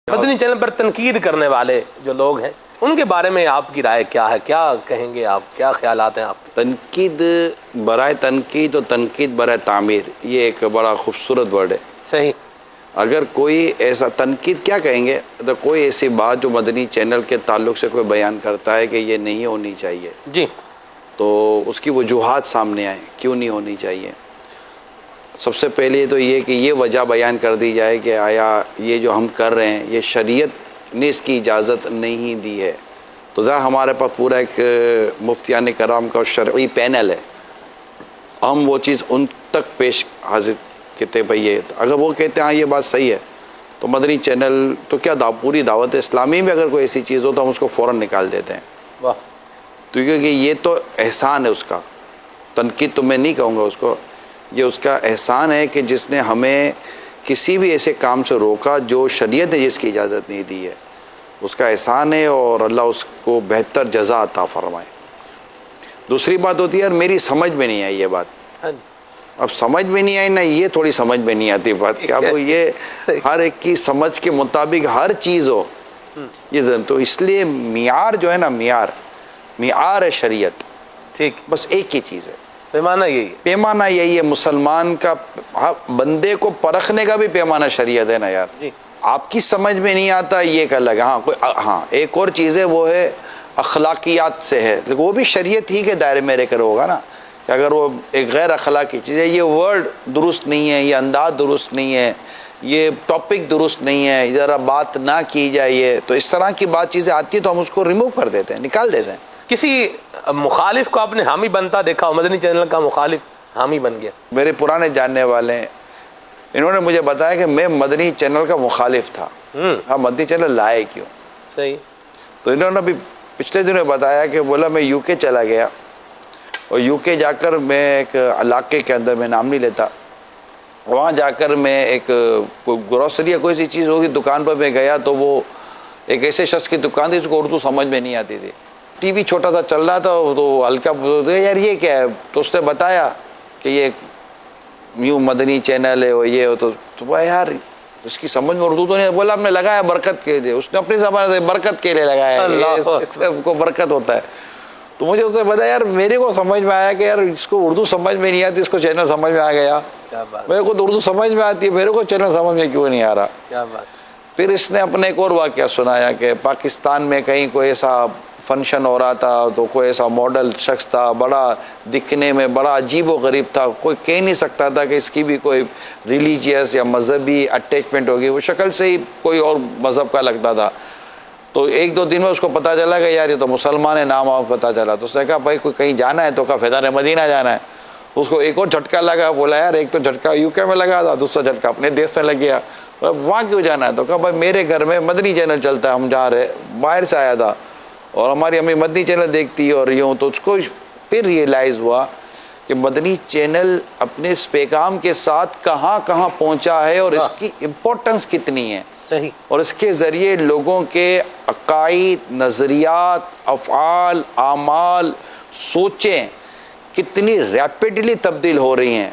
مدنی channel پر تنقید کرنے والے جو لوگ ہیں ان کے بارے میں آپ کی رائے کیا ہے؟ کیا کہیں گے آپ؟ کیا خیالات ہیں آپ کے؟ تنقید برائے تنقید اور تنقید برائے تعمیر، یہ ایک بڑا خوبصورت ورڈ ہے۔ صحیح۔ اگر کوئی ایسا تنقید کیا کہیں گے تو کوئی ایسی بات جو مدنی چینل کے تعلق سے کوئی بیان کرتا ہے کہ یہ نہیں ہونی چاہیے، جی، تو اس کی وجوہات سامنے آئیں کیوں نہیں ہونی چاہیے۔ سب سے پہلے تو یہ کہ یہ وجہ بیان کر دی جائے کہ آیا یہ جو ہم کر رہے ہیں یہ شریعت نے اس کی اجازت نہیں دی ہے، تو ذرا ہمارے پاس پورا ایک مفتیان کرام کا شرعی پینل ہے، ہم وہ چیز ان تک پیش حاضر کہتے بھئی یہ اگر وہ کہتے ہیں ہاں یہ بات صحیح ہے تو مدنی چینل تو کیا پوری دعوت اسلامی میں اگر کوئی ایسی چیز ہو تو ہم اس کو فوراً نکال دیتے ہیں۔ واہ، تو کیونکہ یہ تو احسان ہے اس کا، تنقید تو میں نہیں کہوں گا اس کو، یہ اس کا احسان ہے کہ جس نے ہمیں کسی بھی ایسے کام سے روکا جو شریعت نے جس کی اجازت نہیں دی ہے، اس کا احسان ہے اور اللہ اس کو بہتر جزا عطا فرمائے۔ دوسری بات ہوتی ہے یار میری سمجھ میں نہیں آئی یہ بات، اب سمجھ میں نہیں آئی نا، یہ تھوڑی سمجھ میں نہیں آتی بات کہ اب یہ ہر ایک کی سمجھ کے مطابق ہر چیز ہو، یہ تو اس لیے معیار جو ہے نا، معیار ہے شریعت، ٹھیک، بس ایک ہی چیز ہے، پیمانہ یہی ہے۔ پیمانہ یہی ہے مسلمان کا، بندے کو پرکھنے کا بھی پیمانہ شریعت ہے نا یار۔ جی، آپ کی سمجھ میں نہیں آتا یہ ایک الگ، ہاں ایک اور چیز ہے وہ ہے اخلاقیات سے ہے، لیکن وہ بھی شریعت ہی کے دائرے میں رہ کر ہوگا نا، کہ اگر وہ ایک غیر اخلاقی چیز ہے، یہ ورڈ درست نہیں ہے، یہ انداز درست نہیں ہے، یہ ٹاپک درست نہیں ہے، ذرا بات نہ کی جائے، تو اس طرح کی بات چیزیں آتی ہیں تو ہم اس کو ریموو کر دیتے ہیں، نکال دیتے ہیں۔ کسی مخالف کو آپ نے حامی بنتا دیکھا ہو؟ مدنی چینل کا مخالف حامی بن گیا؟ میرے پرانے جاننے والے ہیں، انہوں نے مجھے بتایا کہ میں مدنی چینل کا مخالف تھا، ہاں مدنی چینل لائے کیوں؟ صحیح۔ تو انہوں نے بھی پچھلے دنوں بتایا کہ بولا میں یو کے چلا گیا اور یو کے جا کر میں ایک علاقے کے اندر، میں نام نہیں لیتا، وہاں جا کر میں ایک کوئی گروسری یا کوئی سی چیز ہوگی دکان پر میں گیا، تو وہ ایک ایسے شخص کی دکان تھی جس کو اردو سمجھ میں نہیں آتی تھی، ٹی وی چھوٹا سا چل رہا تھا، تو ہلکا یار یہ کیا ہے، تو اس نے بتایا کہ یہ یوں مدنی چینل ہے اور یہ ہو، تو یار اس کی سمجھ میں اردو تو نہیں، بولا ہم نے لگایا برکت کے لیے، اس نے اپنی زبان سے برکت کے لیے لگایا، اس سے کو برکت ہوتا ہے۔ تو مجھے اس نے بتایا یار میرے کو سمجھ میں آیا کہ یار اس کو اردو سمجھ میں نہیں آتی، اس کو چینل سمجھ میں آ گیا، میرے کو تو اردو سمجھ میں آتی ہے، میرے کو چینل سمجھ میں کیوں نہیں آ رہا؟ کیا بات۔ پھر اس نے اپنے ایک اور واقعہ سنایا کہ پاکستان میں کہیں کوئی ایسا فنکشن ہو رہا تھا، تو کوئی ایسا ماڈل شخص تھا، بڑا دکھنے میں بڑا عجیب و غریب تھا، کوئی کہہ نہیں سکتا تھا کہ اس کی بھی کوئی ریلیجیس یا مذہبی اٹیچمنٹ ہوگی، وہ شکل سے ہی کوئی اور مذہب کا لگتا تھا۔ تو ایک دو دن میں اس کو پتہ چلا کہ یار یہ تو مسلمان ہے، نام آپ پتہ چلا، تو اس نے کہا بھائی کوئی کہیں جانا ہے؟ تو کہا فیضان مدینہ جانا ہے۔ اس کو ایک اور جھٹکا لگا، بولا یار ایک تو جھٹکا یو کے میں لگا تھا، دوسرا جھٹکا اپنے دیش میں لگ گیا، وہاں کیوں جانا ہے؟ تو کہا بھائی میرے گھر میں مدنی چینل چلتا ہے، ہم جا رہے باہر سے آیا تھا اور ہماری امی مدنی چینل دیکھتی اور یوں، تو اس کو پھر ریئلائز ہوا کہ مدنی چینل اپنے اس پیغام کے ساتھ کہاں کہاں پہنچا ہے اور اس کی امپورٹنس کتنی ہے، صحیح، اور اس کے ذریعے لوگوں کے عقائد، نظریات، افعال، اعمال، سوچیں کتنی ریپڈلی تبدیل ہو رہی ہیں۔